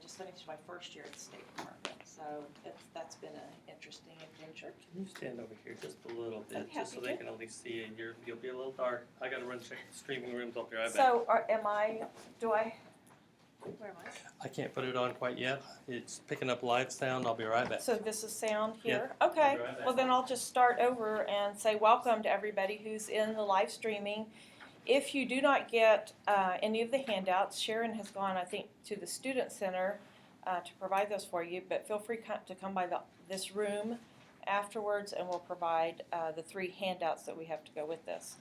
just finished my first year at the State Department, so that's been an interesting adventure. Can you stand over here just a little bit, Okay, just so happy they to. can at least see you? You'll be a little dark. I gotta run check the streaming rooms. I'll be right back. So, where am I? I can't put it on quite yet. It's picking up live sound. I'll be right back. So this is sound here? I'll Okay, be right back. well then I'll just start over and say welcome to everybody who's in the live streaming. If you do not get any of the handouts, Sharon has gone, I think, to the Student Center to provide those for you, but feel free to come by this room afterwards and we'll provide the 3 handouts that we have to go with this.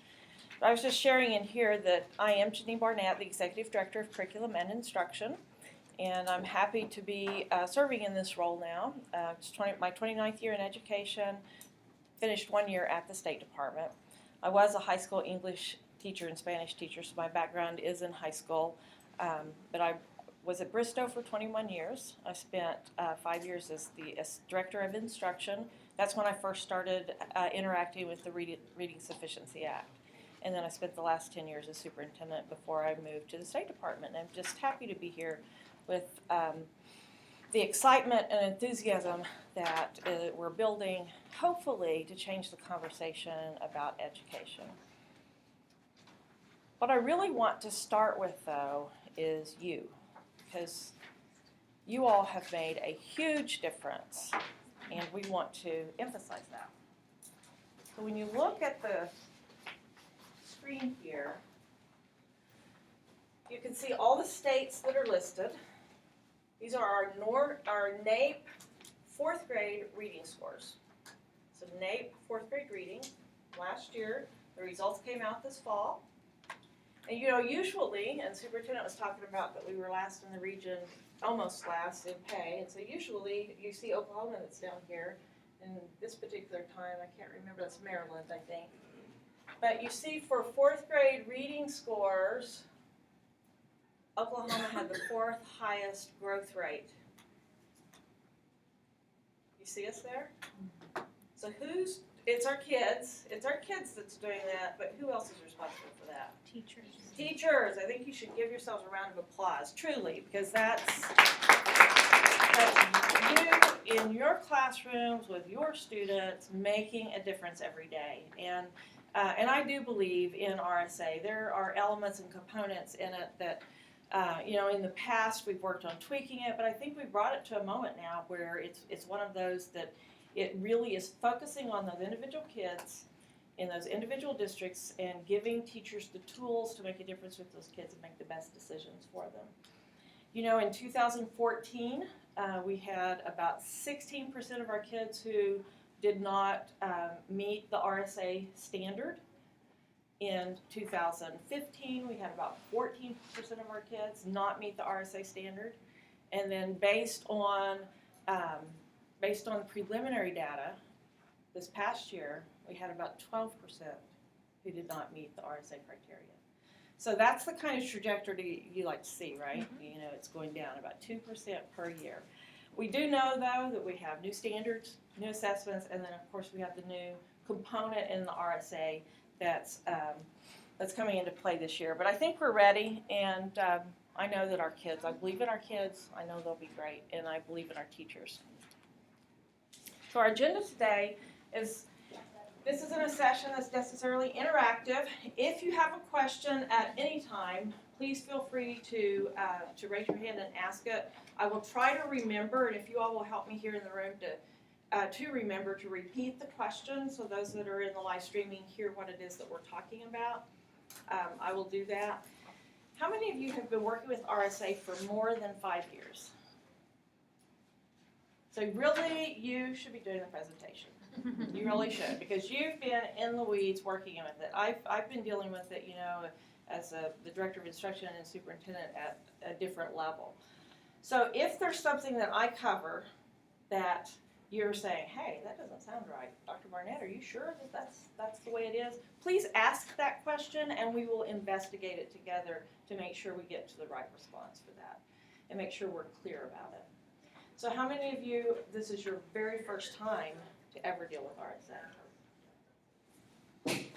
I was just sharing in here that I am Janine Barnett, the Executive Director of Curriculum and Instruction, and I'm happy to be serving in this role now. It's my 29th year in education, finished 1 year at the State Department. I was a high school English teacher and Spanish teacher, so my background is in high school, but I was at Bristow for 21 years. I spent 5 years as the Director of Instruction. That's when I first started interacting with the Reading Sufficiency Act. And then I spent the last 10 years as superintendent before I moved to the State Department. And I'm just happy to be here with the excitement and enthusiasm that we're building, hopefully, to change the conversation about education. What I really want to start with, though, is you, because you all have made a huge difference, and we want to emphasize that. So when you look at the screen here, you can see all the states that are listed. These are our NAEP 4th grade reading scores. So NAEP 4th grade reading, last year, the results came out this fall. And usually, and Superintendent was talking about that we were last in the region, almost last in pay, and so usually you see Oklahoma that's down here, and this particular time, I can't remember, that's Maryland, I think. But you see for 4th grade reading scores, Oklahoma had the 4th highest growth rate. You see us there? So it's our kids that's doing that, but who else is responsible for that? Teachers. Teachers, I think you should give yourselves a round of applause, truly, because that's you in your classrooms with your students making a difference every day. And I do believe in RSA. There are elements and components in it that, in the past we've worked on tweaking it, but I think we've brought it to a moment now where it's one of those that it really is focusing on those individual kids in those individual districts and giving teachers the tools to make a difference with those kids and make the best decisions for them. In 2014, we had about 16% of our kids who did not meet the RSA standard. In 2015, we had about 14% of our kids not meet the RSA standard. And then based on preliminary data, this past year, we had about 12% who did not meet the RSA criteria. So that's the kind of trajectory you like to see, right? Mm-hmm. It's going down about 2% per year. We do know, though, that we have new standards, new assessments, and then, of course, we have the new component in the RSA that's coming into play this year. But I think we're ready, and I know that I believe in our kids, I know they'll be great, and I believe in our teachers. So our agenda today is, this isn't a session that's necessarily interactive. If you have a question at any time, please feel free to raise your hand and ask it. I will try to remember, and if you all will help me here in the room to remember to repeat the question so those that are in the live streaming hear what it is that we're talking about. I will do that. How many of you have been working with RSA for more than 5 years? So really, you should be doing the presentation. You really should, because you've been in the weeds working with it. I've been dealing with it, as the Director of Instruction and Superintendent at a different level. So if there's something that I cover that you're saying, hey, that doesn't sound right, Dr. Barnett, are you sure that that's the way it is? Please ask that question, and we will investigate it together to make sure we get to the right response for that and make sure we're clear about it. So how many of you, this is your very first time to ever deal with RSA?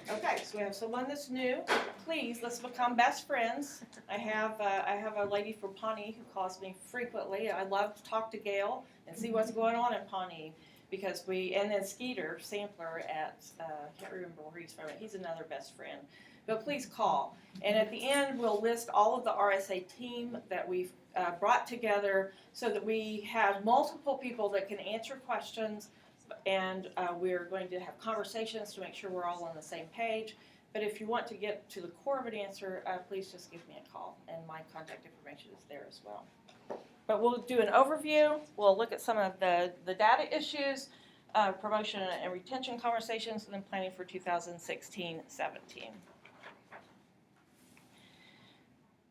Okay, so we have someone that's new. Please, let's become best friends. I have a lady from Pawnee who calls me frequently. I love to talk to Gail and see what's going on in Pawnee because and then Skeeter Sampler at, can't remember where he's from. He's another best friend. But please call. And at the end, we'll list all of the RSA team that we've brought together so that we have multiple people that can answer questions. And we're going to have conversations to make sure we're all on the same page. But if you want to get to the core of an answer, please just give me a call, and my contact information is there as well. But we'll do an overview. We'll look at some of the data issues, promotion and retention conversations, and then planning for 2016-17.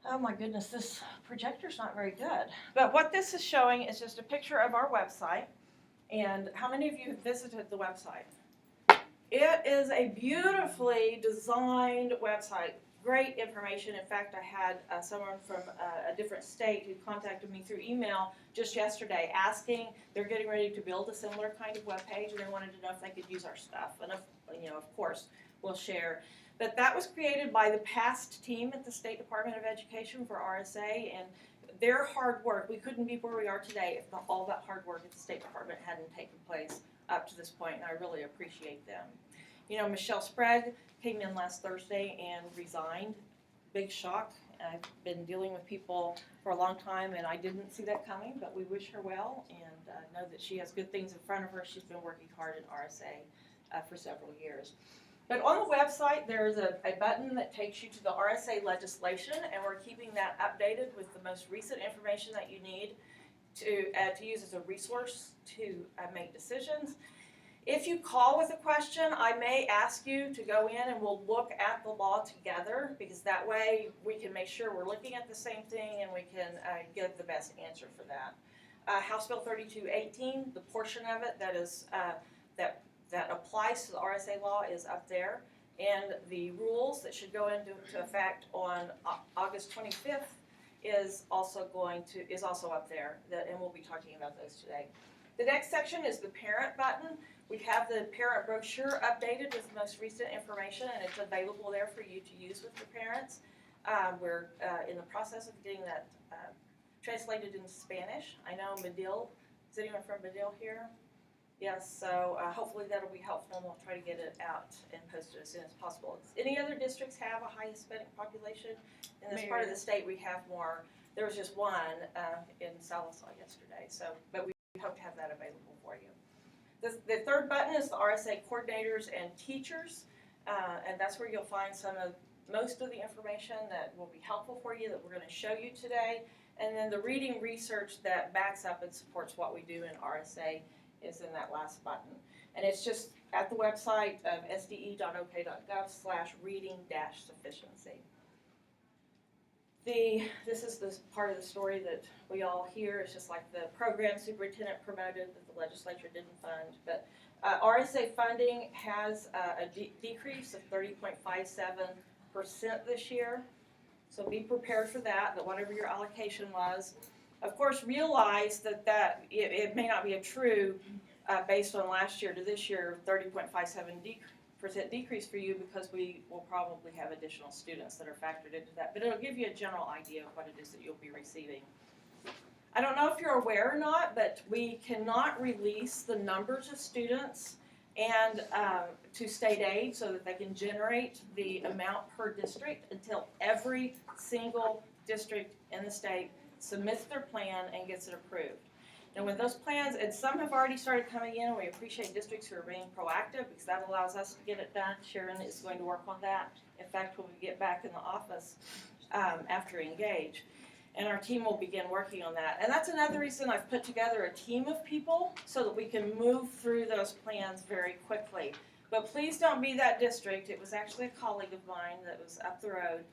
Oh my goodness, this projector's not very good. But what this is showing is just a picture of our website. And how many of you have visited the website? It is a beautifully designed website. Great information. In fact, I had someone from a different state who contacted me through email just yesterday asking, they're getting ready to build a similar kind of webpage, and they wanted to know if they could use our stuff. And of course, we'll share. But that was created by the past team at the State Department of Education for RSA, and their hard work, we couldn't be where we are today if all that hard work at the State Department hadn't taken place up to this point, and I really appreciate them. You know, Michelle Sprague came in last Thursday and resigned. Big shock. I've been dealing with people for a long time, and I didn't see that coming, but we wish her well and know that she has good things in front of her. She's been working hard in RSA for several years. But on the website, there's a button that takes you to the RSA legislation, and we're keeping that updated with the most recent information that you need to use as a resource to make decisions. If you call with a question, I may ask you to go in and we'll look at the law together, because that way we can make sure we're looking at the same thing and we can give the best answer for that. House Bill 3218, the portion of it that is that applies to the RSA law is up there, and the rules that should go into effect on August 25th is also up there, and we'll be talking about those today. The next section is the parent button. We have the parent brochure updated with the most recent information, and it's available there for you to use with your parents. We're in the process of getting that translated into Spanish. I know Medill, is anyone from Medill here? Yes, so hopefully that'll be helpful, and we'll try to get it out and posted as soon as possible. Any other districts have a high Hispanic population? In this part of the state, we have more. There was just one in Sallisaw yesterday, but we hope to have that available for you. The third button is the RSA coordinators and teachers, and that's where you'll find most of the information that will be helpful for you that we're going to show you today. And then the reading research that backs up and supports what we do in RSA is in that last button. And it's just at the website of sde.ok.gov/reading-sufficiency. This is the part of the story that we all hear. It's just like the program superintendent promoted that the legislature didn't fund. But RSA funding has a decrease of 30.57% this year. So be prepared for that whatever your allocation was. Of course, realize that it may not be a true, based on last year to this year, 30.57% decrease for you, because we will probably have additional students that are factored into that. But it'll give you a general idea of what it is that you'll be receiving. I don't know if you're aware or not, but we cannot release the numbers of students and to state aid so that they can generate the amount per district until every single district in the state submits their plan and gets it approved. And when those plans, and some have already started coming in, we appreciate districts who are being proactive, because that allows us to get it done. Sharon is going to work on that. In fact, when we get back in the office after Engage, and our team will begin working on that. And that's another reason I've put together a team of people so that we can move through those plans very quickly. But please don't be that district. It was actually a colleague of mine that was up the road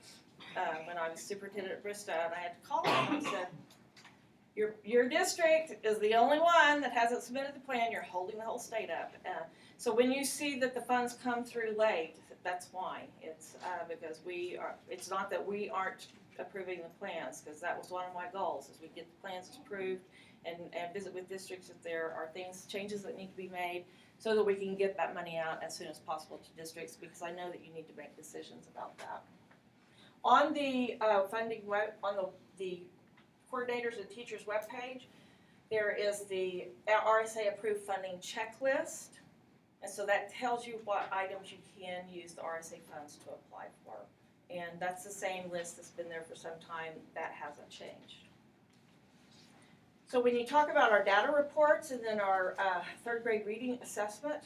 when I was superintendent at Bristow, and I had to call him and I said, your district is the only one that hasn't submitted the plan. You're holding the whole state up. So when you see that the funds come through late, that's why. It's because it's not that we aren't approving the plans, because that was one of my goals, is we get the plans approved and visit with districts if there are changes that need to be made, so that we can get that money out as soon as possible to districts, because I know that you need to make decisions about that. On the funding on the coordinators and teachers webpage, there is the RSA approved funding checklist, and so that tells you what items you can use the RSA funds to apply for. And that's the same list that's been there for some time. That hasn't changed. So when you talk about our data reports and then our third grade reading assessment,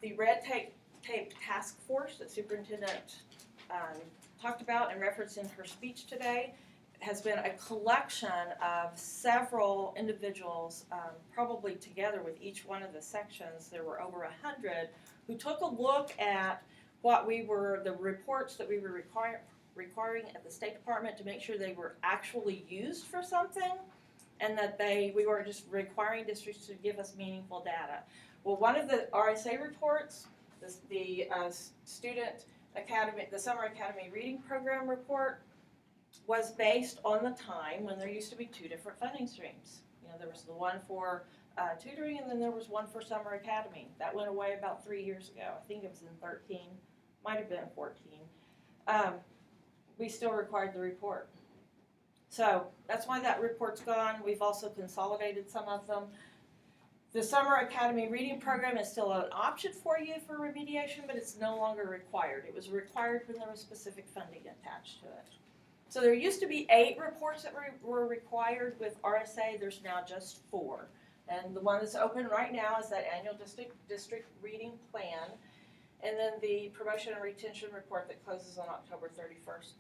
the red tape task force that Superintendent talked about and referenced in her speech today has been a collection of several individuals, probably together with each one of the sections. There were over 100 who took a look at the reports that we were requiring at the State Department to make sure they were actually used for something, and that we weren't just requiring districts to give us meaningful data. Well, one of the RSA reports, the Student Academy, the Summer Academy Reading Program report, was based on the time when there used to be two different funding streams. You know, there was the one for tutoring, and then there was one for Summer Academy. That went away about 3 years ago. I think it was in 13, might have been 14. We still required the report. So that's why that report's gone. We've also consolidated some of them. The Summer Academy Reading Program is still an option for you for remediation, but it's no longer required. It was required when there was specific funding attached to it. So there used to be 8 reports that were required with RSA. There's now just 4. And the one that's open right now is that annual district reading plan. And then the promotion and retention report that closes on October 31st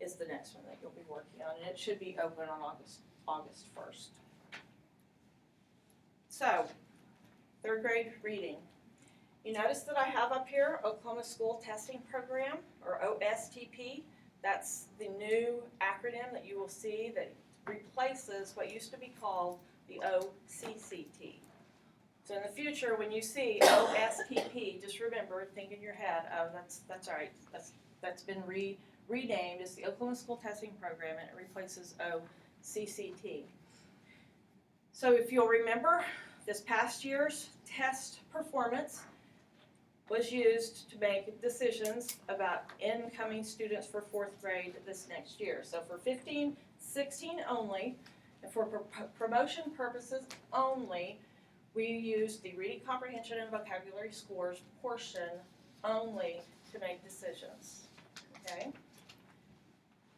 is the next one that you'll be working on. And it should be open on August 1st. So, third grade reading. You notice that I have up here Oklahoma School Testing Program, or OSTP. That's the new acronym that you will see that replaces what used to be called the OCCT. So in the future, when you see OSTP, just remember, think in your head, oh, that's all right. That's been renamed as the Oklahoma School Testing Program, and it replaces OCCT. So if you'll remember, this past year's test performance was used to make decisions about incoming students for 4th grade this next year. So for 15-16 only, and for promotion purposes only, we used the reading comprehension and vocabulary scores portion only to make decisions. Okay?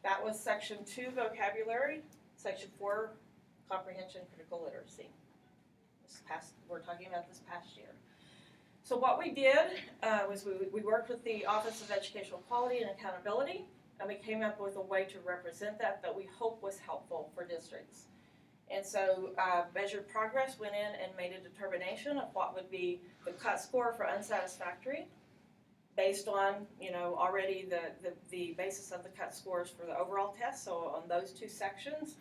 That was section 2 vocabulary, section 4 comprehension critical literacy. We're talking about this past year. So what we did was we worked with the Office of Educational Quality and Accountability, and we came up with a way to represent that we hope was helpful for districts. And so Measured Progress went in and made a determination of what would be the cut score for unsatisfactory, based on, you know, already the basis of the cut scores for the overall test, so on those 2 sections.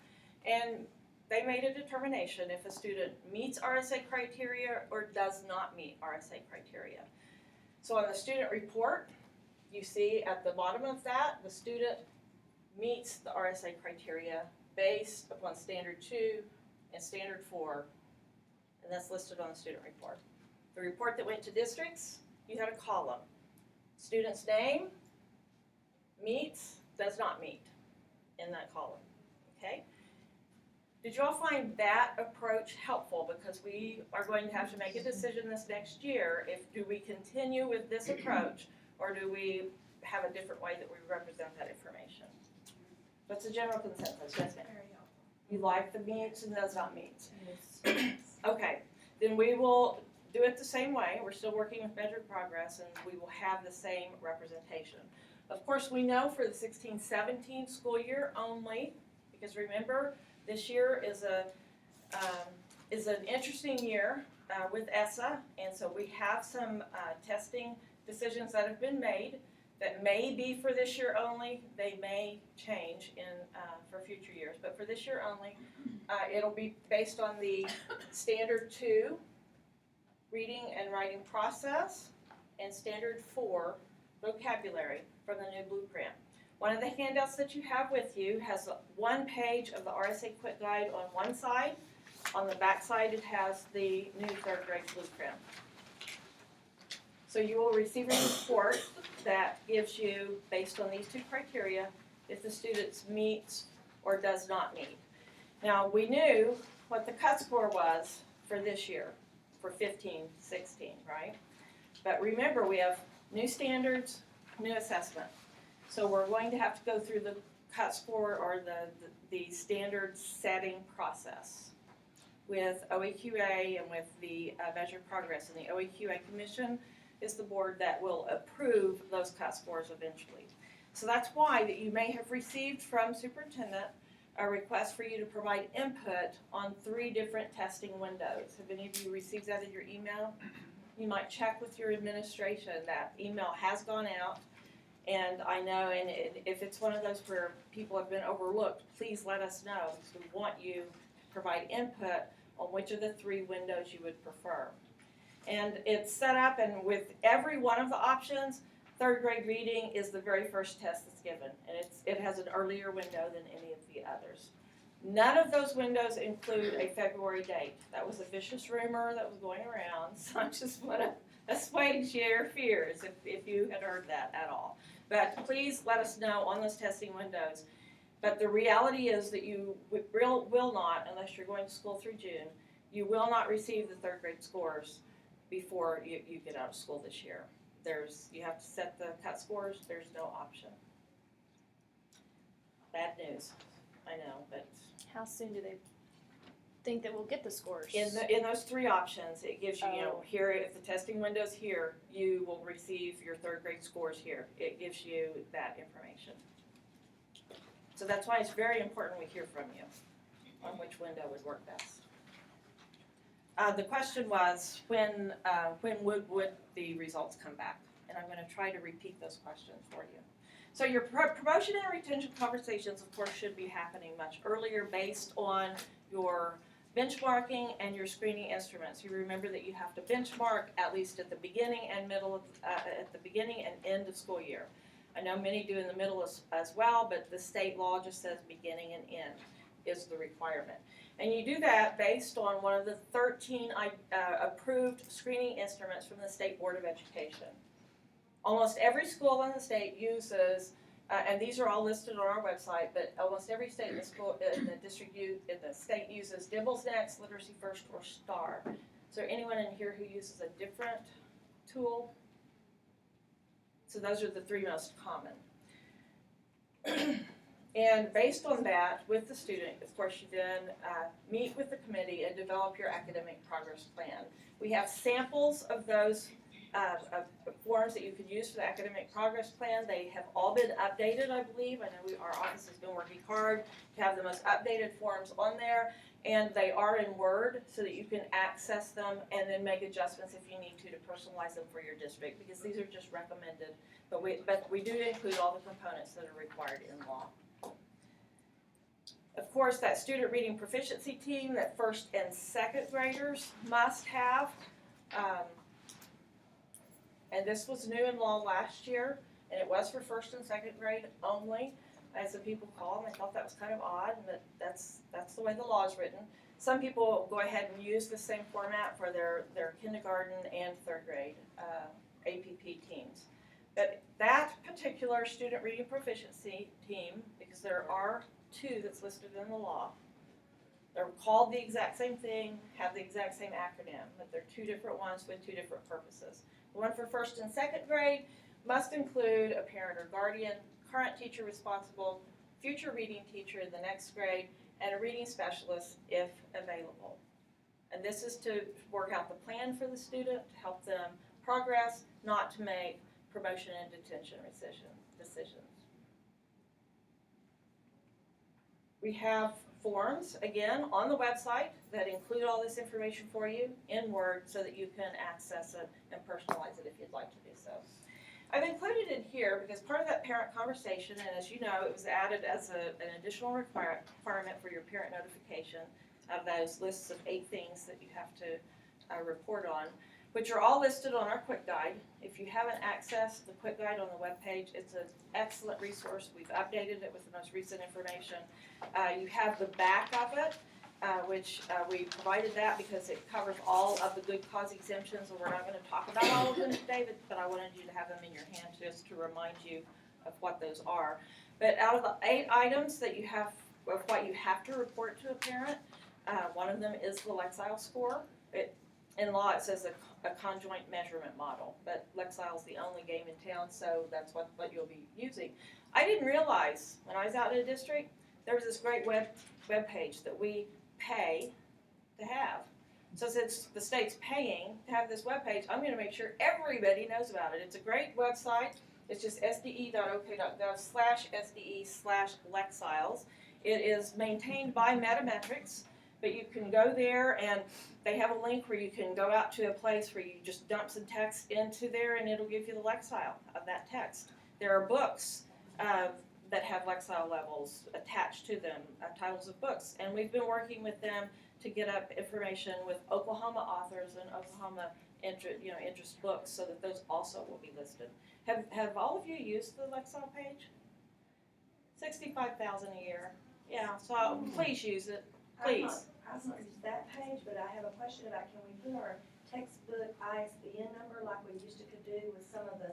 And they made a determination if a student meets RSA criteria or does not meet RSA criteria. So on the student report, you see at the bottom of that, the student meets the RSA criteria based upon Standard 2 and Standard 4, and that's listed on the student report. The report that went to districts, you had a column. Student's name, meets, does not meet in that column, okay? Did you all find that approach helpful? Because we are going to have to make a decision this next year. Do we continue with this approach, or do we have a different way that we represent that information? What's the general consensus? Yes, ma'am. You like the meets and does not meet? Yes. Okay, then we will do it the same way. We're still working with Measured Progress, and we will have the same representation. Of course, we know for the 16-17 school year only, because remember, this year is an interesting year with ESSA, and so we have some testing decisions that have been made that may be for this year only. They may change for future years, but for this year only, it'll be based on the Standard 2 reading and writing process and Standard 4 vocabulary from the new blueprint. One of the handouts that you have with you has one page of the RSA Quick Guide on one side. On the back side, it has the new third grade blueprint. So you will receive a report that gives you, based on these two criteria, if the student meets or does not meet. Now, we knew what the cut score was for this year, for 15-16, right? But remember, we have new standards, new assessment. So we're going to have to go through the cut score or the standard setting process with OEQA and with the measured progress. And the OEQA Commission is the board that will approve those cut scores eventually. So that's why that you may have received from superintendent a request for you to provide input on 3 different testing windows. Have any of you received that in your email? You might check with your administration. That email has gone out. And I know, and if it's one of those where people have been overlooked, please let us know. We want you to provide input on which of the 3 windows you would prefer. And it's set up, and with every one of the options, third grade reading is the very first test that's given. And it has an earlier window than any of the others. None of those windows include a February date. That was a vicious rumor that was going around, so I just want to assuage your fears if you had heard that at all. But please let us know on those testing windows. But the reality is that you will not, unless you're going to school through June, you will not receive the third grade scores before you get out of school this year. You have to set the cut scores. There's no option. Bad news, I know, but How soon do they think that we'll get the scores? in those 3 options, it gives you, here, if the testing window's here, you will receive your third grade scores here. It gives you that information. So that's why it's very important we hear from you on which window would work best. The question was, when would the results come back? And I'm going to try to repeat those questions for you. So your promotion and retention conversations, of course, should be happening much earlier based on your benchmarking and your screening instruments. You remember that you have to benchmark at least at the beginning and middle of, at the beginning and end of school year. I know many do in the middle as well, but the state law just says beginning and end is the requirement. And you do that based on one of the 13 approved screening instruments from the State Board of Education. Almost every school in the state uses, and these are all listed on our website, but almost every state in the school, in the district, in the state uses Dimble's Next, Literacy First, or STAR. Is there anyone in here who uses a different tool? So those are the 3 most common. And based on that, with the student, of course, you then meet with the committee and develop your academic progress plan. We have samples of those forms that you could use for the academic progress plan. They have all been updated, I believe. I know our office has been working hard to have the most updated forms on there. And they are in Word so that you can access them and then make adjustments if you need to personalize them for your district, because these are just recommended. But we do include all the components that are required in law. Of course, that student reading proficiency team that 1st and 2nd graders must have. And this was new in law last year, and it was for 1st and 2nd grade only. As some people call them, I thought that was kind of odd, but that's the way the law is written. Some people go ahead and use the same format for their kindergarten and 3rd grade APP teams. But that particular student reading proficiency team, because there are 2 that's listed in the law, they're called the exact same thing, have the exact same acronym, but they're 2 different ones with 2 different purposes. The one for 1st and 2nd grade must include a parent or guardian, current teacher responsible, future reading teacher in the next grade, and a reading specialist if available. And this is to work out the plan for the student, to help them progress, not to make promotion and detention decisions. We have forms, again, on the website that include all this information for you in Word so that you can access it and personalize it if you'd like to do so. I've included it here because part of that parent conversation, and as you know, it was added as an additional requirement for your parent notification of those lists of 8 things that you have to report on. which are all listed on our quick guide. If you haven't accessed the quick guide on the webpage, it's an excellent resource. We've updated it with the most recent information. You have the back of it, which we provided that because it covers all of the good cause exemptions, and we're not going to talk about all of them today, but I wanted you to have them in your hand just to remind you of what those are. But out of the 8 items that you have, of what you have to report to a parent, one of them is the Lexile score. In law, it says a conjoint measurement model, but Lexile's the only game in town, so that's what you'll be using. I didn't realize when I was out in a district, there was this great web page that we pay to have. So since the state's paying to have this web page, I'm going to make sure everybody knows about it. It's a great website. It's just sde.ok.gov/sde/Lexiles. It is maintained by Metametrics, but you can go there and they have a link where you can go out to a place where you just dump some text into there and it'll give you the Lexile of that text. There are books that have Lexile levels attached to them, titles of books, and we've been working with them to get up information with Oklahoma authors and Oklahoma interest books so that those also will be listed. Have all of you used the Lexile page? 65,000 a year. Yeah, so please use it. Please. I've not used that page, but I have a question about, can we put our textbook ISBN number like we used to could do with some of the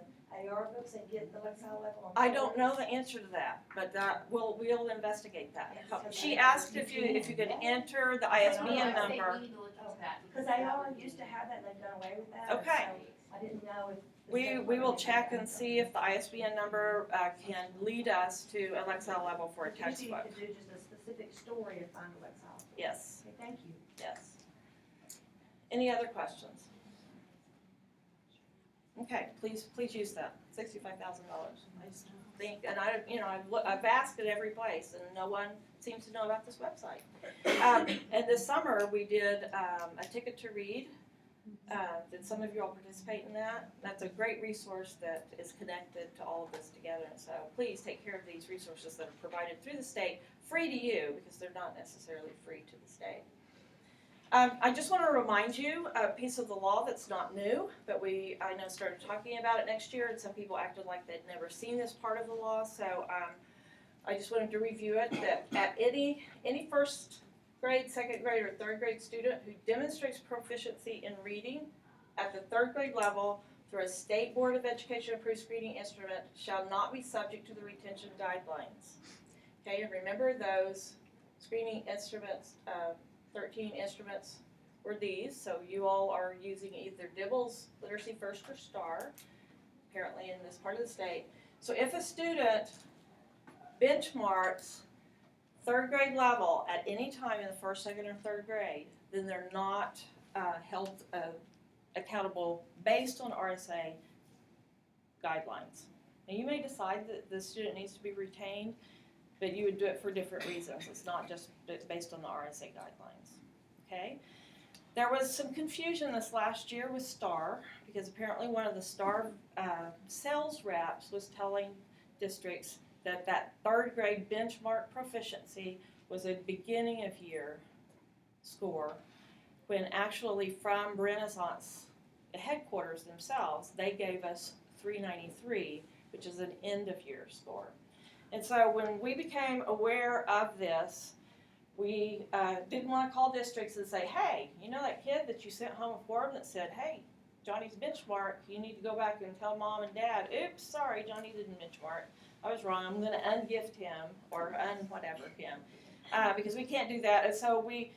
AR books and get the Lexile level on? I don't know the answer to that, but we'll investigate that. Yes, She asked if you could enter the ISBN number. Because AR used to have that and they've done away with that. Okay. So I didn't know if. We will check and see if the ISBN number can lead us to a Lexile level for a Usually you textbook. could do just a specific story to find a Lexile. Yes, Okay, thank you. yes. Any other questions? Okay, please use that, $65,000. I just think, and I've asked at every place, and no one seems to know about this website. And this summer we did a ticket to read. Did some of you all participate in that? That's a great resource that is connected to all of this together. And so please take care of these resources that are provided through the state, free to you, because they're not necessarily free to the state. I just want to remind you a piece of the law that's not new, but I know started talking about it next year, and some people acted like they'd never seen this part of the law. So I just wanted to review it, that at any first grade, second grade, or third grade student who demonstrates proficiency in reading at the third grade level through a State Board of Education approved screening instrument shall not be subject to the retention guidelines. Okay, and remember those screening instruments, 13 instruments were these, so you all are using either Dibble's Literacy First or STAR, apparently in this part of the state. So if a student benchmarks third grade level at any time in the first, second, or third grade, then they're not held accountable based on RSA guidelines. Now you may decide that the student needs to be retained, but you would do it for different reasons. It's not just based on the RSA guidelines, okay? There was some confusion this last year with STAR because apparently one of the STAR sales reps was telling districts that third grade benchmark proficiency was a beginning of year score, when actually from Renaissance headquarters themselves, they gave us 393, which is an end of year score. And so when we became aware of this, we didn't want to call districts and say, hey, you know that kid that you sent home a form that said, hey, Johnny's benchmark, you need to go back and tell mom and dad, oops, sorry, Johnny didn't benchmark. I was wrong, I'm going to ungift him or whatever him, because we can't do that. And so we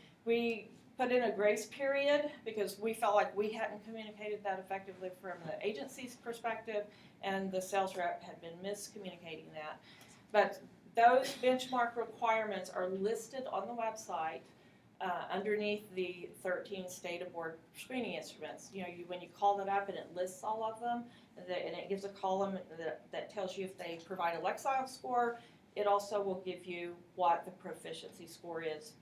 put in a grace period because we felt like we hadn't communicated that effectively from the agency's perspective, and the sales rep had been miscommunicating that. But those benchmark requirements are listed on the website underneath the 13 state board screening instruments. You know, when you call that up and it lists all of them, and it gives a column that tells you if they provide a Lexile score. It also will give you what the proficiency score is.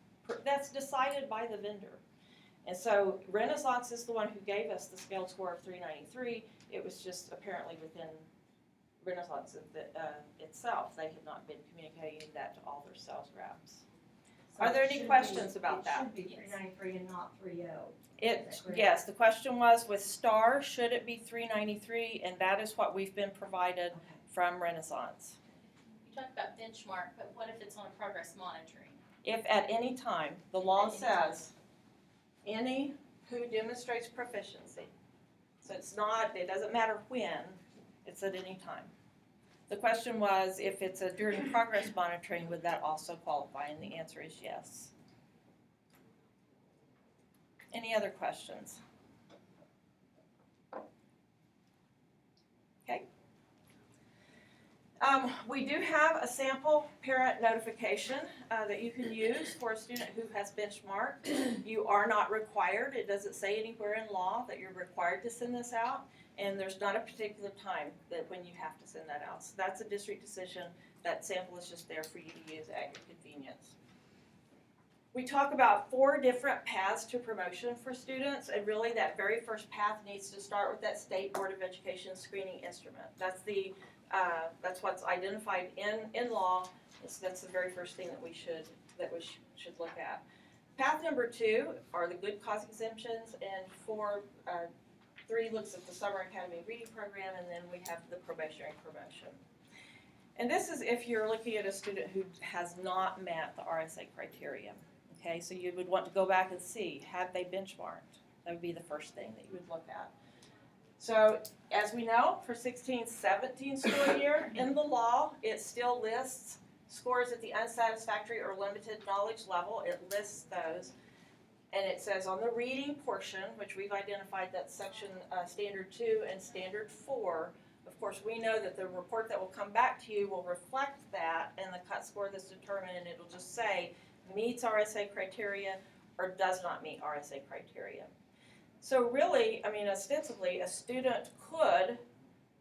That's decided by the vendor. And so Renaissance is the one who gave us the scale score of 393. It was just apparently within Renaissance itself. They had not been communicating that to all their sales reps. So Are there it any should be- questions about that? It should be 393 and not 30. It, correct? yes, the question was with STAR, should it be 393? And that is what we've been provided Okay. from Renaissance. You talked about benchmark, but what if it's on a progress monitoring? If at any time, the law At any time. says, any who demonstrates proficiency. So it's not, it doesn't matter when, it's at any time. The question was, if it's a during progress monitoring, would that also qualify? And the answer is yes. Any other questions? Okay. We do have a sample parent notification that you can use for a student who has benchmarked. You are not required, it doesn't say anywhere in law that you're required to send this out, and there's not a particular time that when you have to send that out. So that's a district decision. That sample is just there for you to use at your convenience. We talk about 4 different paths to promotion for students, and really that very first path needs to start with that State Board of Education screening instrument. That's what's identified in law. That's the very first thing that we should look at. Path number 2 are the good cause exemptions, and 3 looks at the Summer Academy Reading Program, and then we have the Probationary Promotion. And this is if you're looking at a student who has not met the RSA criteria. Okay, so you would want to go back and see, have they benchmarked? That would be the first thing that you would look at. So, as we know, for 16-17 school year, in the law, it still lists scores at the unsatisfactory or limited knowledge level. It lists those. And it says on the reading portion, which we've identified that's section standard 2 and standard 4, of course, we know that the report that will come back to you will reflect that and the cut score that's determined, and it'll just say meets RSA criteria or does not meet RSA criteria. So really, I mean, ostensibly, a student could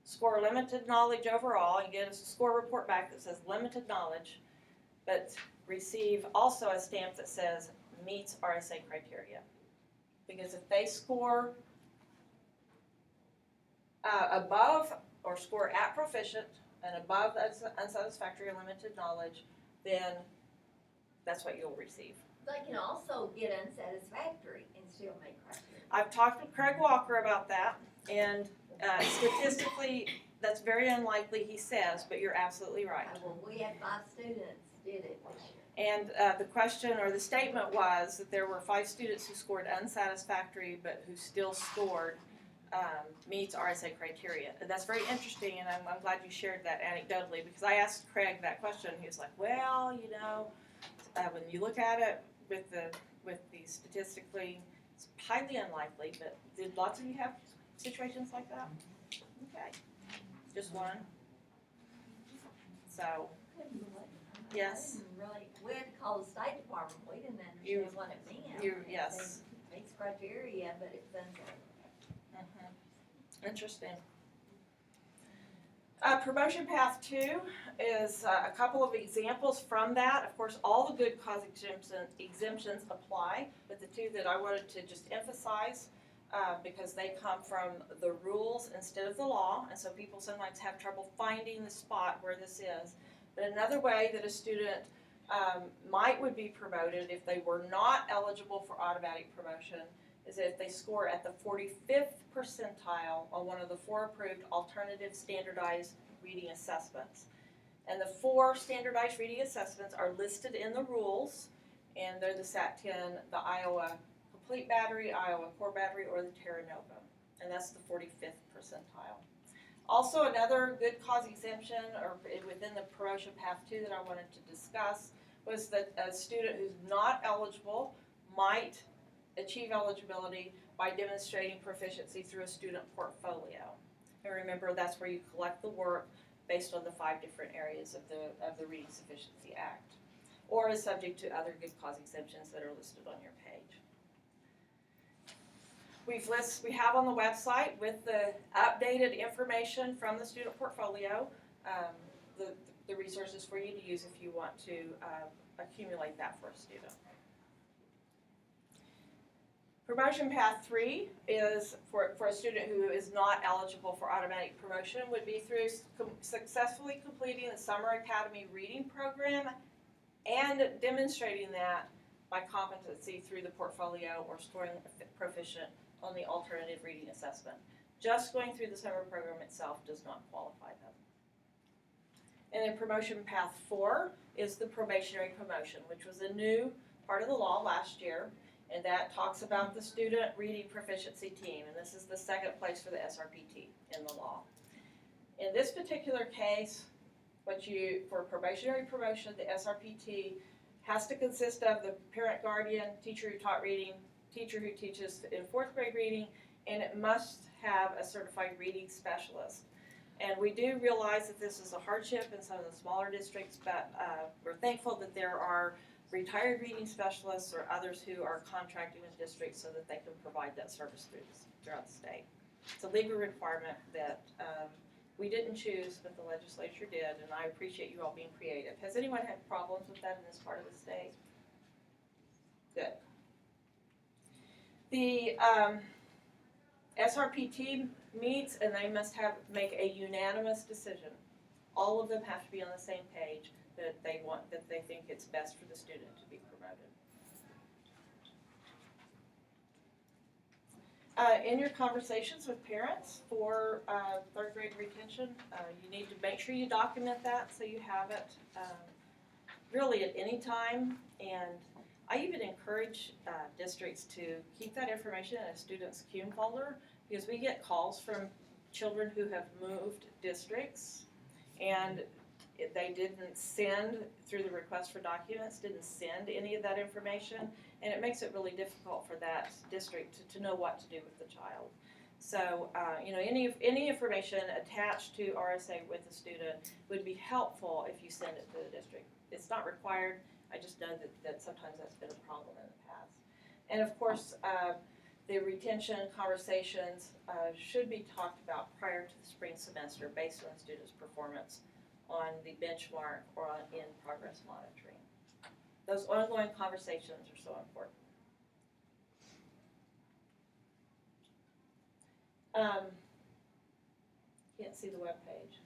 score limited knowledge overall and get a score report back that says limited knowledge, but receive also a stamp that says meets RSA criteria. Because if they score above or score at proficient and above unsatisfactory or limited knowledge, then that's what you'll receive. They can also get unsatisfactory and still make criteria. I've talked with Craig Walker about that, and statistically, that's very unlikely, he says, but you're absolutely right. Well, we had 5 students did it this year. And the question or the statement was that there were 5 students who scored unsatisfactory, but who still scored meets RSA criteria. And that's very interesting, and I'm glad you shared that anecdotally, because I asked Craig that question, and he was like, well, you know, when you look at it with the statistically, it's highly unlikely, but did lots of you have situations like that? Okay, just one. So, yes. Really, we had to call the State Department. We didn't understand what it meant. Yes. It meets criteria, but it's unsatisfactory. Interesting. Promotion path 2 is a couple of examples from that. Of course, all the good cause exemptions apply, but the 2 that I wanted to just emphasize because they come from the rules instead of the law, and so people sometimes have trouble finding the spot where this is. But another way that a student would be promoted if they were not eligible for automatic promotion is if they score at the 45th percentile on one of the 4 approved alternative standardized reading assessments. And the 4 standardized reading assessments are listed in the rules, and they're the SAT-10, the Iowa Complete Battery, Iowa Core Battery, or the Terra Nova, and that's the 45th percentile. Also, another good cause exemption, or within the promotion path 2 that I wanted to discuss, was that a student who's not eligible might achieve eligibility by demonstrating proficiency through a student portfolio. And remember, that's where you collect the work based on the 5 different areas of the Reading Sufficiency Act, or is subject to other good cause exemptions that are listed on your page. We have on the website with the updated information from the student portfolio, the resources for you to use if you want to accumulate that for a student. Promotion path 3 is for a student who is not eligible for automatic promotion would be through successfully completing the Summer Academy Reading Program and demonstrating that by competency through the portfolio or scoring proficient on the alternative reading assessment. Just going through the summer program itself does not qualify them. And then promotion path 4 is the probationary promotion, which was a new part of the law last year, and that talks about the student reading proficiency team, and this is the second place for the SRPT in the law. In this particular case, for probationary promotion, the SRPT has to consist of the parent guardian, teacher who taught reading, teacher who teaches in 4th grade reading, and it must have a certified reading specialist. And we do realize that this is a hardship in some of the smaller districts, but we're thankful that there are retired reading specialists or others who are contracting with districts so that they can provide that service throughout the state. It's a legal requirement that we didn't choose, but the legislature did, and I appreciate you all being creative. Has anyone had problems with that in this part of the state? Good. The SRPT meets and they must make a unanimous decision. All of them have to be on the same page that they think it's best for the student to be promoted. In your conversations with parents for 3rd grade retention, you need to make sure you document that so you have it really at any time. And I even encourage districts to keep that information in a student's CUME folder, because we get calls from children who have moved districts and they didn't send, through the request for documents, didn't send any of that information, and it makes it really difficult for that district to know what to do with the child. So, any information attached to RSA with the student would be helpful if you send it to the district. It's not required. I just know that sometimes that's been a problem in the past. And of course, the retention conversations should be talked about prior to the spring semester based on students' performance on the benchmark or on in-progress monitoring. Those ongoing conversations are so important. Can't see the webpage.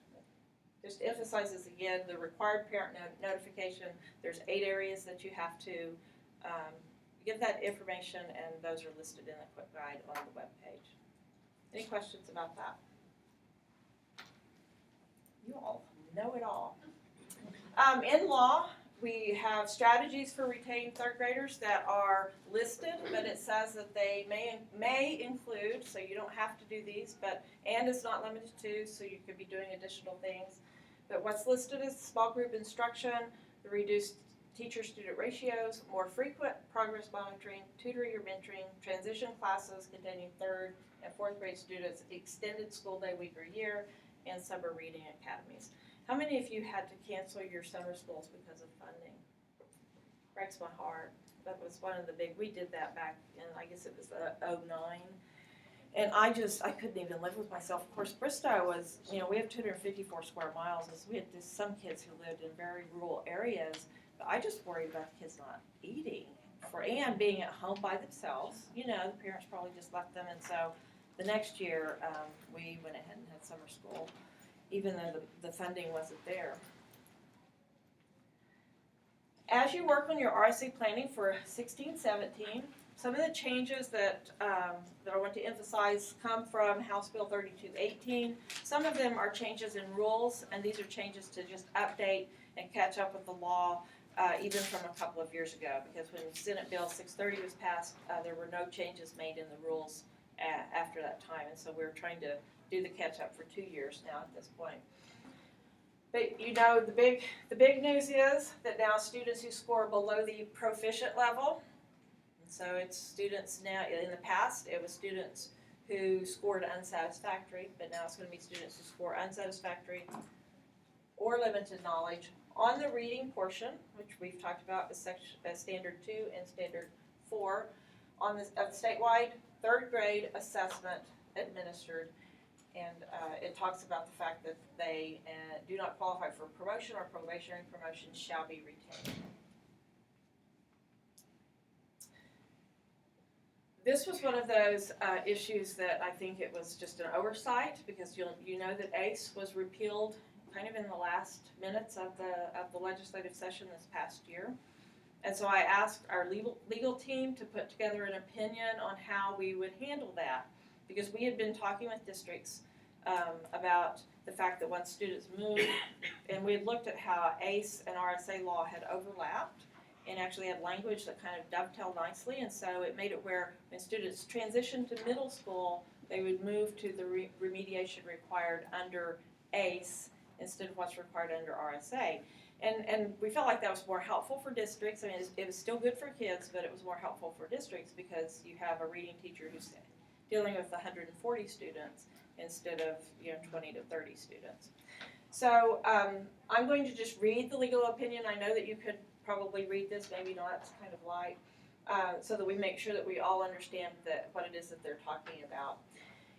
Just emphasizes again the required parent notification. There's 8 areas that you have to give that information, and those are listed in a quick guide on the webpage. Any questions about that? You all know it all. In law, we have strategies for retained 3rd graders that are listed, but it says that they may include, so you don't have to do these, and it's not limited to, so you could be doing additional things. But what's listed is small group instruction, the reduced teacher-student ratios, more frequent progress monitoring, tutoring or mentoring, transition classes containing 3rd and 4th grade students, extended school day week or year, and summer reading academies. How many of you had to cancel your summer schools because of funding? Breaks my heart. That was one of the we did that back in, I guess it was 2009. And I couldn't even live with myself. Of course, Bristow was, we have 254 square miles. So we had some kids who lived in very rural areas, but I just worried about kids not eating and being at home by themselves. The parents probably just left them. And so the next year, we went ahead and had summer school, even though the funding wasn't there. As you work on your RSA planning for 16-17, some of the changes that I want to emphasize come from House Bill 3218. Some of them are changes in rules, and these are changes to just update and catch up with the law, even from a couple of years ago, because when Senate Bill 630 was passed, there were no changes made in the rules after that time, and so we're trying to do the catch up for 2 years now at this point. But the big news is that now students who score below the proficient level, so it's students now, in the past it was students who scored unsatisfactory, but now it's going to be students who score unsatisfactory or limited knowledge on the reading portion, which we've talked about as Standard 2 and Standard 4, on the statewide 3rd grade assessment administered. And it talks about the fact that they do not qualify for promotion or probationary promotion shall be retained. This was one of those issues that I think it was just an oversight, because you know that ACE was repealed kind of in the last minutes of the legislative session this past year. And so I asked our legal team to put together an opinion on how we would handle that, because we had been talking with districts about the fact that once students moved, and we had looked at how ACE and RSA law had overlapped and actually had language that kind of dovetailed nicely, and so it made it where when students transitioned to middle school, they would move to the remediation required under ACE instead of what's required under RSA. And we felt like that was more helpful for districts. I mean, it was still good for kids, but it was more helpful for districts because you have a reading teacher who's dealing with 140 students instead of 20 to 30 students. So I'm going to just read the legal opinion. I know that you could probably read this, maybe not, it's kind of light, so that we make sure that we all understand what it is that they're talking about.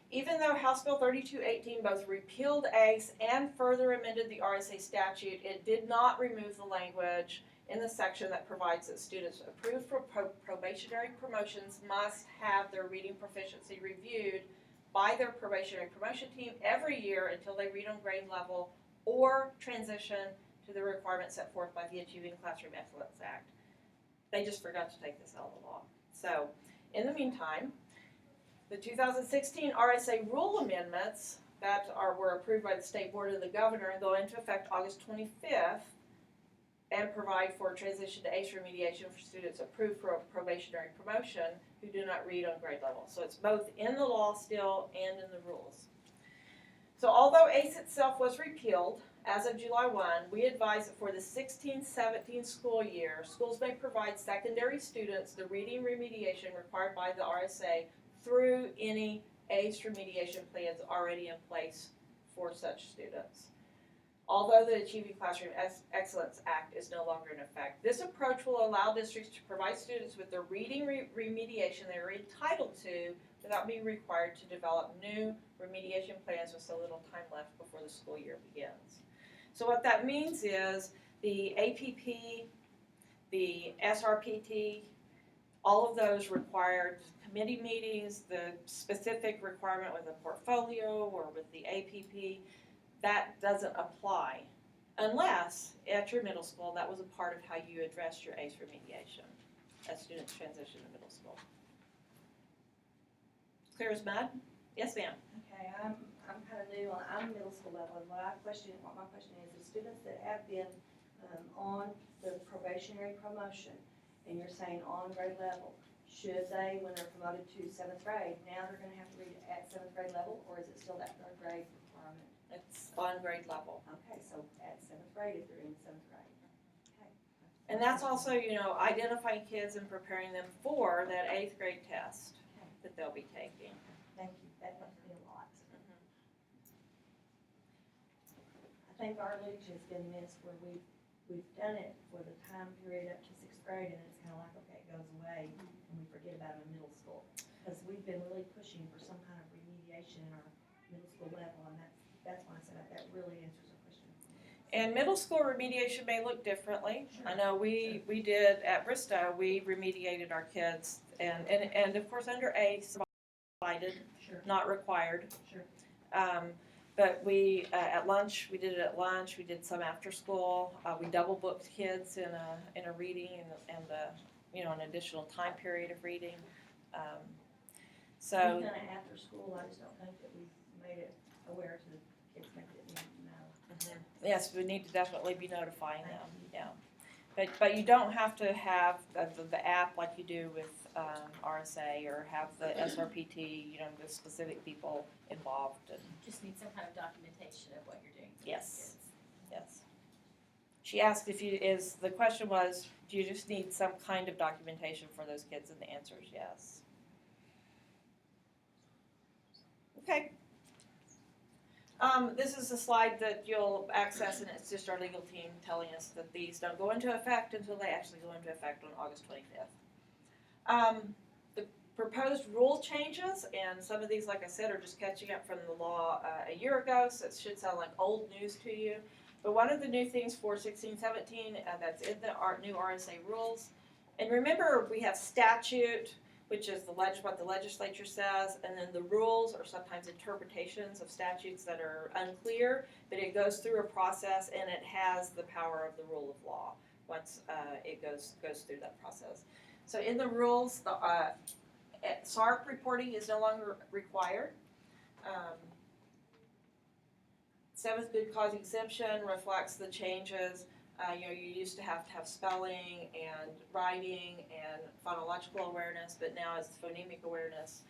Even though House Bill 3218 both repealed ACE and further amended the RSA statute, it did not remove the language in the section that provides that students approved for probationary promotions must have their reading proficiency reviewed by their probationary promotion team every year until they read on grade level or transition to the requirements set forth by the Achieving Classroom Excellence Act. They just forgot to take this out of the law. So, in the meantime, the 2016 RSA rule amendments that were approved by the state board and the governor go into effect August 25th and provide for transition to ACE remediation for students approved for a probationary promotion who do not read on grade level. So it's both in the law still and in the rules. So although ACE itself was repealed as of July 1, we advise that for the 16-17 school year, schools may provide secondary students the reading remediation required by the RSA through any ACE remediation plans already in place for such students. Although the Achieving Classroom Excellence Act is no longer in effect, this approach will allow districts to provide students with the reading remediation they are entitled to without being required to develop new remediation plans with so little time left before the school year begins. So what that means is the APP, the SRPT, all of those required committee meetings, the specific requirement with a portfolio or with the APP, that doesn't apply unless at your middle school that was a part of how you addressed your ACE remediation as students transition to middle school. Clear as mud? Yes, ma'am. Okay, I'm kind of new I'm middle school level, and what my question is, the students that have been on the probationary promotion, and you're saying on grade level, should they, when they're promoted to 7th grade, now they're going to have to read at 7th grade level, or is it still that 3rd grade requirement? It's on grade level. Okay, so at 7th grade if they're in 7th grade. Okay. And that's also, identifying kids and preparing them for that 8th grade test that they'll be taking. Thank you, that helps me a lot. I think our league has been missed where we've done it for the time period up to 6th grade, and it's kind of like, okay, it goes away, and we forget about it in middle school. Because we've been really pushing for some kind of remediation in our middle school level, and that's why I said that really answers our question. And middle school remediation may look differently. Sure. I know we did at Bristow, we remediated our kids, and of course under ACE, provided, Sure. not required. Sure. But we, at lunch, we did it at lunch, we did some after school, we double booked kids in a reading and an additional time period of reading. We've done it after school, I just don't think that we've made it aware to the kids, maybe that need to know. Yes, we need to definitely be notifying them, yeah. But you don't have to have the app like you do with RSA or have the SRPT, the specific people involved. And Just need some kind of documentation of what you're doing for Yes. your kids. yes. She asked the question was, do you just need some kind of documentation for those kids? And the answer is yes. Okay. This is a slide that you'll access, and it's just our legal team telling us that these don't go into effect until they actually go into effect on August 25th. The proposed rule changes, and some of these, like I said, are just catching up from the law a year ago, so it should sound like old news to you. But one of the new things for 16-17 that's in the new RSA rules, and remember we have statute, which is what the legislature says, and then the rules are sometimes interpretations of statutes that are unclear, but it goes through a process and it has the power of the rule of law once it goes through that process. So in the rules, the SARP reporting is no longer required. Seventh good cause exemption reflects the changes. You used to have spelling and writing and phonological awareness, but now it's phonemic awareness,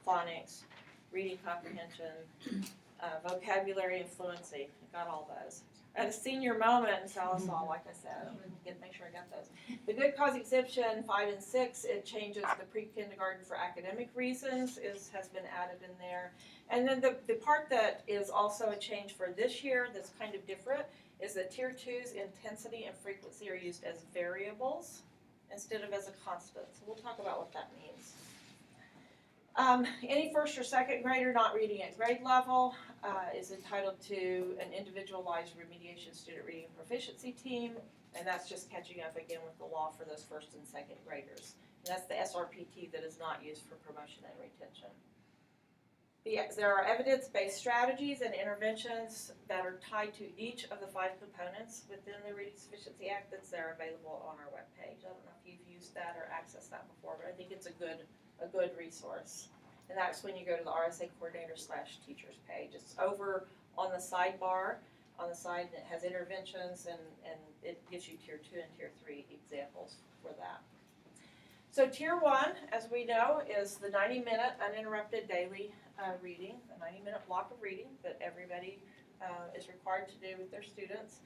phonics, reading comprehension, vocabulary and fluency. I got all those. At a senior moment in Salisaw, like I said, I'm going to make sure I got those. The good cause exemption 5 and 6, it changes the pre-kindergarten for academic reasons has been added in there. And then the part that is also a change for this year that's kind of different is that Tier 2's intensity and frequency are used as variables instead of as a constant. So we'll talk about what that means. Any first or second grader not reading at grade level is entitled to an individualized remediation student reading proficiency team, and that's just catching up again with the law for those first and second graders. And that's the SRPT that is not used for promotion and retention. There are evidence-based strategies and interventions that are tied to each of the 5 components within the Reading Sufficiency Act that's there available on our webpage. I don't know if you've used that or accessed that before, but I think it's a good resource. And that's when you go to the RSA coordinator/teachers page. It's over on the sidebar on the side, and it has interventions, and it gives you Tier 2 and Tier 3 examples for that. So Tier 1, as we know, is the 90-minute uninterrupted daily reading, a 90-minute block of reading that everybody is required to do with their students.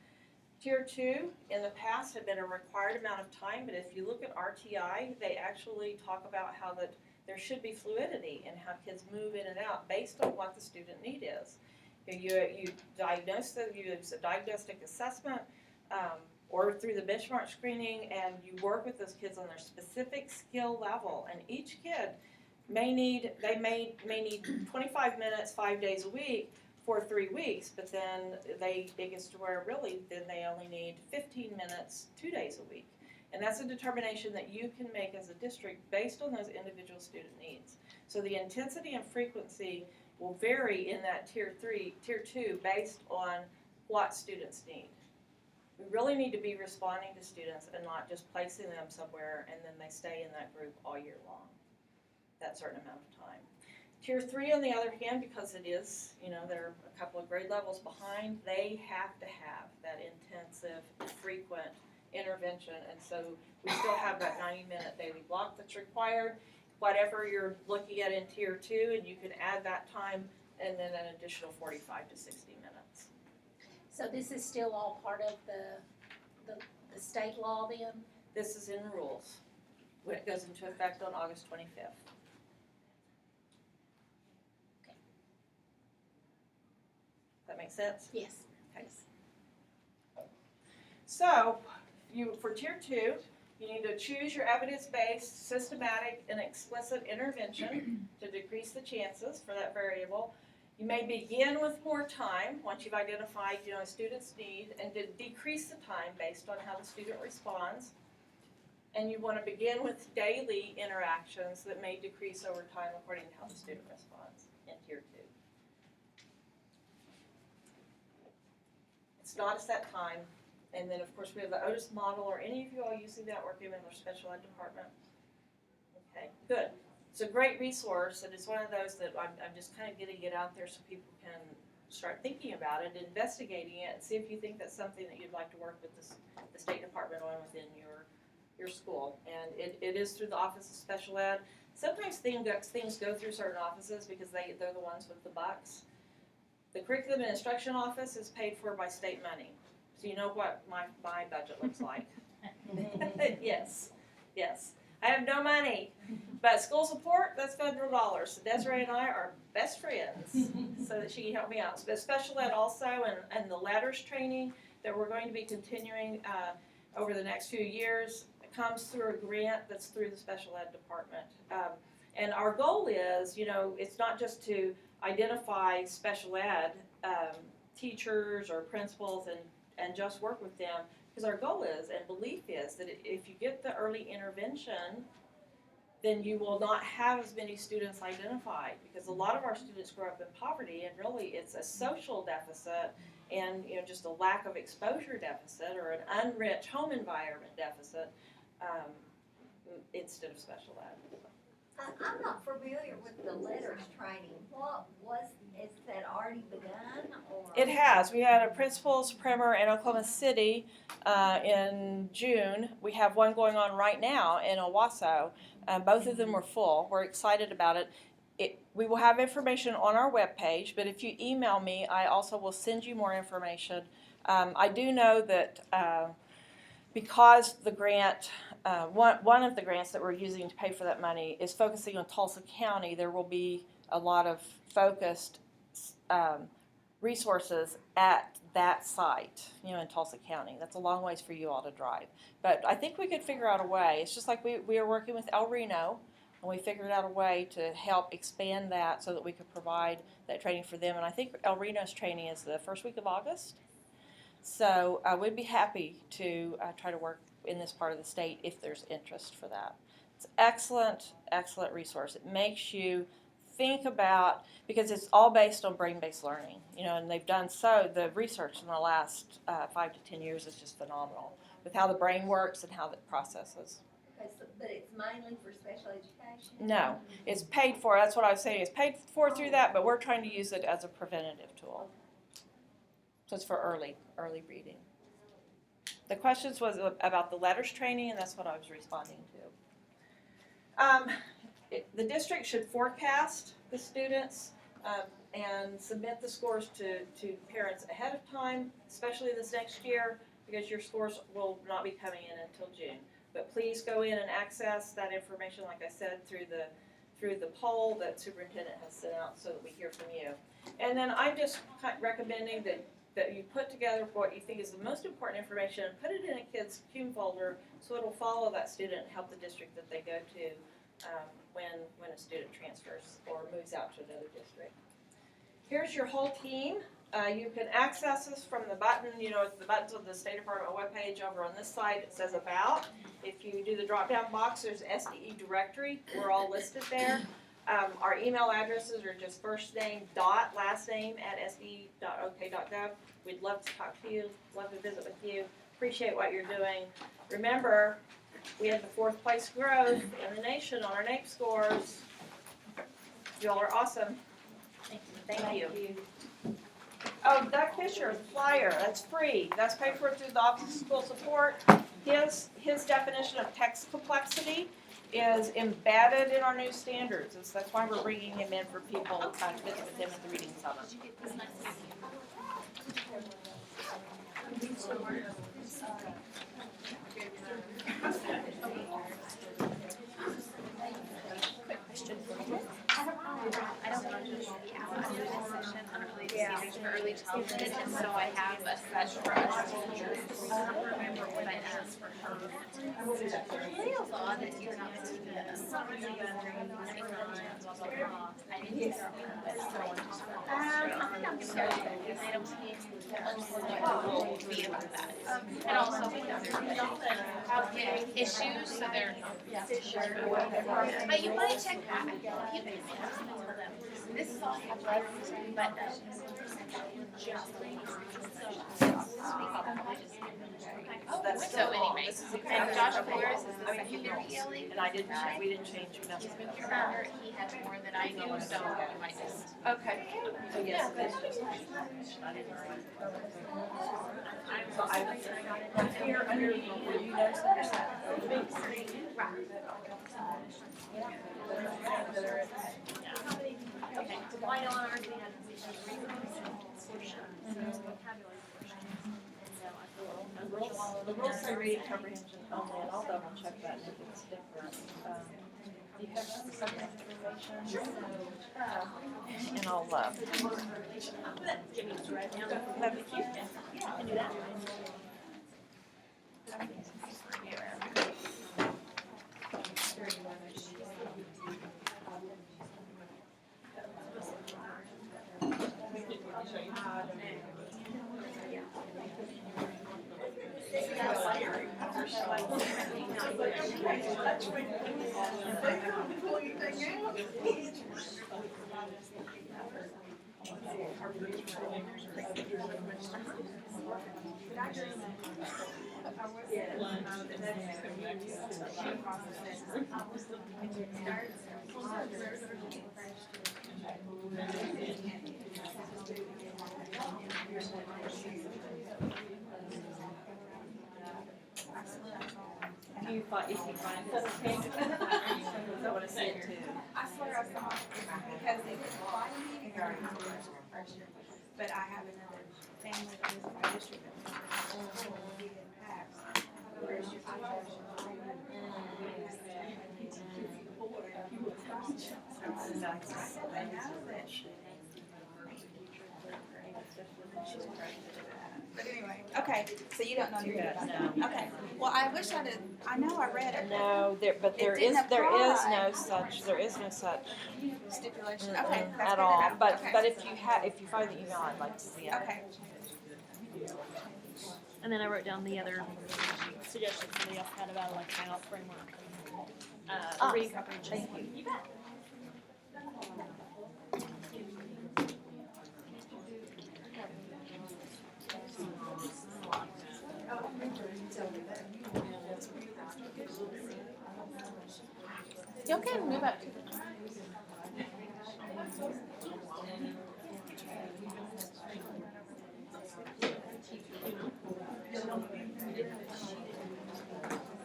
Tier 2, in the past, had been a required amount of time, but if you look at RTI, they actually talk about how that there should be fluidity in how kids move in and out based on what the student need is. You diagnose them, you use a diagnostic assessment, or through the benchmark screening, and you work with those kids on their specific skill level. And each kid may need 25 minutes 5 days a week for 3 weeks, but then it gets to where really then they only need 15 minutes 2 days a week. And that's a determination that you can make as a district based on those individual student needs. So the intensity and frequency will vary in that Tier 2 based on what students need. We really need to be responding to students and not just placing them somewhere and then they stay in that group all year long, that certain amount of time. Tier 3, on the other hand, because it is, they're a couple of grade levels behind, they have to have that intensive, frequent intervention, and so we still have that 90-minute daily block that's required. Whatever you're looking at in Tier 2, and you can add that time and then an additional 45 to 60 minutes. So this is still all part of the state law then? This is in rules. It goes into effect on August 25th. Okay. That make sense? Yes. Okay. So, for Tier 2, you need to choose your evidence-based, systematic, and explicit intervention to decrease the chances for that variable. You may begin with more time once you've identified, a student's need, and to decrease the time based on how the student responds. And you want to begin with daily interactions that may decrease over time according to how the student responds in Tier 2. It's not a set time. And then, of course, we have the Otis model. Are any of you all using that working in our special ed department? Okay, good. It's a great resource, and it's one of those that I'm just kind of getting it out there so people can start thinking about it, investigating it, and see if you think that's something that you'd like to work with the State Department on within your school. And it is through the Office of Special Ed. Sometimes things go through certain offices because they're the ones with the bucks. The Curriculum and Instruction Office is paid for by state money. So you know what my budget looks like. Yes. I have no money. But school support, that's federal dollars. So Desiree and I are best friends so that she can help me out. But special ed also and the letters training that we're going to be continuing over the next few years comes through a grant that's through the special ed department. And our goal is, it's not just to identify special ed teachers or principals and just work with them, because our goal is and belief is that if you get the early intervention, then you will not have as many students identified, because a lot of our students grow up in poverty, and really it's a social deficit and just a lack of exposure deficit or an unrich home environment deficit instead of special ed. I'm not familiar with the letters training. Is that already begun or? It has. We had a principal's primer in Oklahoma City in June. We have one going on right now in Owasso. Both of them were full. We're excited about it. We will have information on our webpage, but if you email me, I also will send you more information. I do know that because the grant, one of the grants that we're using to pay for that money is focusing on Tulsa County, there will be a lot of focused resources at that site, in Tulsa County. That's a long ways for you all to drive. But I think we could figure out a way. It's just like we are working with El Reno, and we figured out a way to help expand that so that we could provide that training for them. And I think El Reno's training is the first week of August. So we'd be happy to try to work in this part of the state if there's interest for that. It's excellent, excellent resource. It makes you think about, because it's all based on brain-based learning, and they've done the research in the last 5 to 10 years is just phenomenal with how the brain works and how it processes. Okay, but it's mainly for special education? No, it's paid for. That's what I was saying. It's paid for through that, but we're trying to use it as a preventative tool. So it's for early reading. The questions was about the letters training, and that's what I was responding to. The district should forecast the students and submit the scores to parents ahead of time, especially this next year, because your scores will not be coming in until June. But please go in and access that information, like I said, through the poll that superintendent has sent out so that we hear from you. And then I'm just recommending that you put together what you think is the most important information and put it in a kid's cume folder so it'll follow that student and help the district that they go to when a student transfers or moves out to another district. Here's your whole team. You can access this from the button, the buttons on the State Department webpage over on this side. It says About. If you do the drop-down box, there's SDE directory. We're all listed there. Our email addresses are just first name dot last name at sde.ok.gov. We'd love to talk to you, love to visit with you. Appreciate what you're doing. Remember, we had the 4th place growth in the nation on our NAEP scores. Y'all are awesome. Thank you. Oh, Doug Fisher, flyer, that's free. That's paid for through the Office of School Support. His definition of text complexity is embedded in our new standards. That's why we're bringing him in for people to visit with him at the Reading Summit. Quick question for you. I don't know if session unrelated standards for early childhood, and so I have a set for us teachers. I don't remember what I asked for her. They saw that you're not doing this. I didn't hear I think I'm sorry. I don't be about that. And also because there's issues, so they're but you might check that. This is all I have left, but so anyway, and Josh Flores is the secondary ELE, And we didn't change nothing. he had more than I do, so you might just. Okay. So yes, that's just, I didn't So I'm here under, will you notice under that? Okay, so why don't ours we have The rules say reading comprehension only, and I'll double check that if it's different. Do you have some information? And I'll That'd be cute. Yeah, I can do that. If you find it. I want to see it too. I swear I saw it because they didn't fly me first year. But I have another family that lives in my district that will be in PACS. Where's your But anyway, okay, so you don't know anything about that? Okay, well, I wish I'd have, I know I read it. No, but there It is didn't no apply. such Stipulation, okay, that's at good all. to know. But Okay. if you find the email, I'd like to see it. Okay. And then I wrote down the other suggestions somebody else had about like sign-off framework. Reading comprehension. Thank you. You bet. You can move up to the.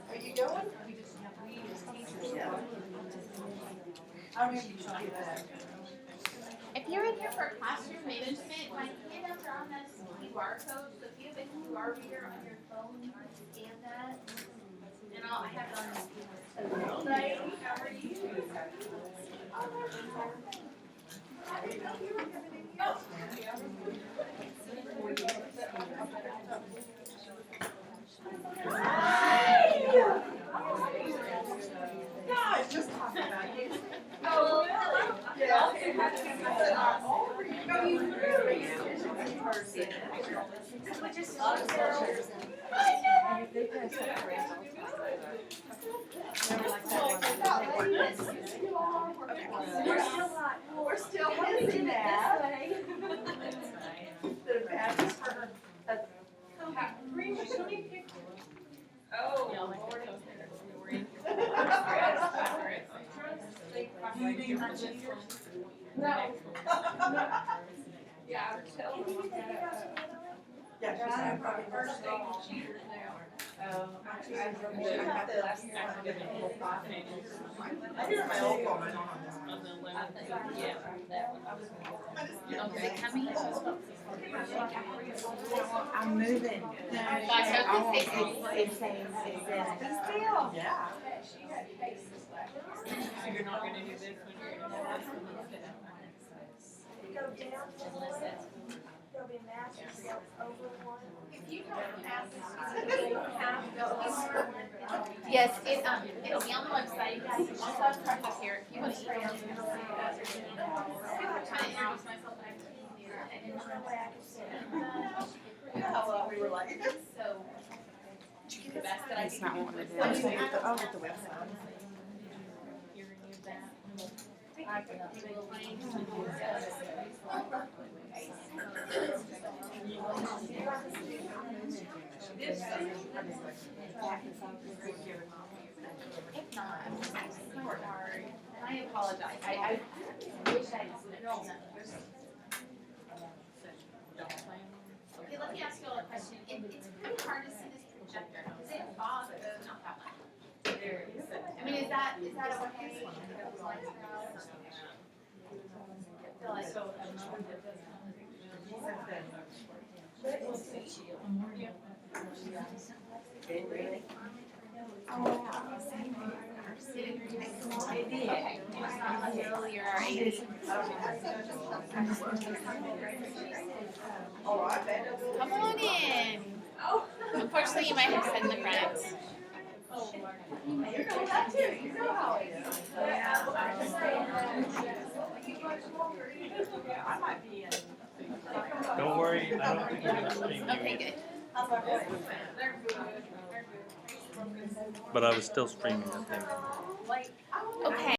Are you going? I remember you told me that. If you're in here for classroom management, my handouts are on this QR code, so if you have a QR reader on your phone, you can scan that. And I have it on. Hello, lady. How are you? Guys, just talking about you. Oh, really? Yeah. No, you really. We're still using that. The badges for green, should we pick? Oh, Lord. You do your No. Yeah, I'm telling you. Yeah, she's having probably first day cheaters now. I hear my old woman. I'm moving. It's saying, be still. Yeah. You're not gonna do this when you're in Go down. There'll be masters over one. If you don't have yes, it'll be on the website. Also, I've tried this here. If you want to email me, I'm trying to introduce myself. We were like. So, the best that I It's can not do one of with them. I'll get the website. You're gonna use that. If not, I'm just super hard. And I apologize. I wish I'd known that. Okay, let me ask you all a question. It's pretty hard to see this projector. Is it off or not that much? I mean, is that okay? I feel Okay. Until you're our age. Come on in. Unfortunately, you might have to sit in the front. You know that too, you know how it is. I might be in. Don't worry, I don't think you're gonna stream you. Okay, good. How's my voice? But I was still streaming, I think. Okay.